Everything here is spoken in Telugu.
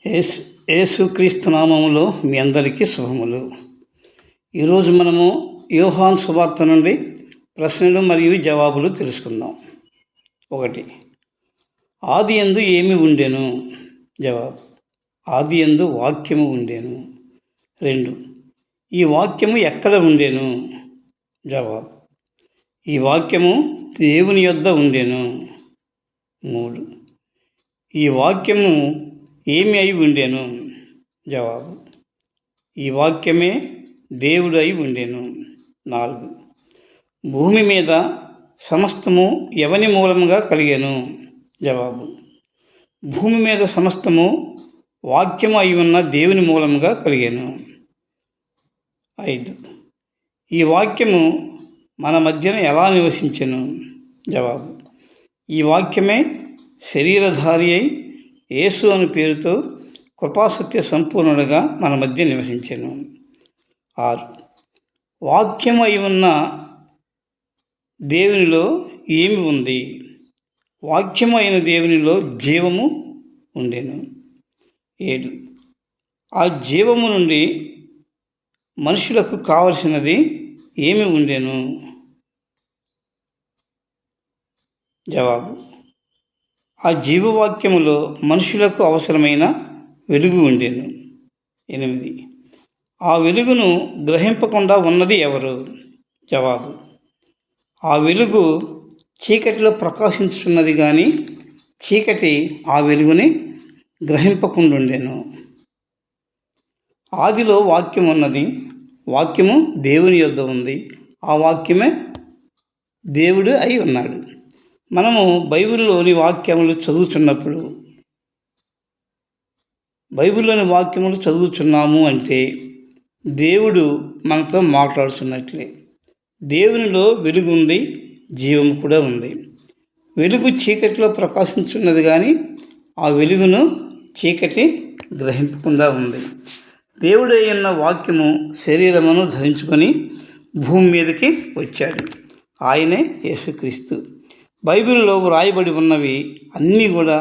యేసుక్రీస్తు నామములో మీ అందరికీ శుభములు. ఈరోజు మనము యోహాను సువార్త నుండి ప్రశ్నలు మరియు జవాబులు తెలుసుకుందాం. 1. ఆది యందు ఏమి ఉండెను? జవాబు: ఆది యందు వాక్యము ఉండెను. 2. ఈ వాక్యము ఎక్కడ ఉండెను? జవాబు: ఈ వాక్యము దేవుని యొద్ద ఉండెను. 3. ఈ వాక్యము ఏమి అయి ఉండెను? జవాబు: ఈ వాక్యమే దేవుడు అయి ఉండెను. 4. భూమి మీద సమస్తము ఎవని మూలముగా కలిగెను? జవాబు: భూమి మీద సమస్తము వాక్యము అయి ఉన్న దేవుని మూలముగా కలిగెను. 5. ఈ వాక్యము మన మధ్యన ఎలా నివసించెను? జవాబు: ఈ వాక్యమే శరీరధారి అయి యేసు అనే పేరుతో కృపాసత్య సంపూర్ణుడుగా మన మధ్య నివసించెను. 6. వాక్యము అయి ఉన్న దేవునిలో ఏమి ఉంది? వాక్యము అయిన దేవునిలో జీవము ఉండెను. 7. ఆ జీవము నుండి మనుషులకు కావలసినది ఏమి ఉండెను? జవాబు: ఆ జీవవాక్యములో మనుషులకు అవసరమైన వెలుగు ఉండెను. 8. ఆ వెలుగును గ్రహింపకుండా ఉన్నది ఎవరు? జవాబు: ఆ వెలుగు చీకటిలో ప్రకాశించుతున్నది కానీ చీకటి ఆ వెలుగుని గ్రహింపకుండుండెను. ఆదిలో వాక్యం ఉన్నది, వాక్యము దేవుని యొద్ద ఉంది, ఆ వాక్యమే దేవుడు అయి ఉన్నాడు. మనము బైబిల్లోని వాక్యములు చదువుతున్నాము అంటే దేవుడు మనతో మాట్లాడుతున్నట్లే. దేవునిలో వెలుగు ఉంది, జీవము కూడా ఉంది. వెలుగు చీకటిలో ప్రకాశించున్నది కానీ ఆ వెలుగును చీకటి గ్రహింపకుండా ఉంది. దేవుడు అయిన వాక్యము శరీరమును ధరించుకొని భూమి మీదకి వచ్చాడు. ఆయనే యేసుక్రీస్తు. బైబిల్లో వ్రాయబడి ఉన్నవి అన్నీ కూడా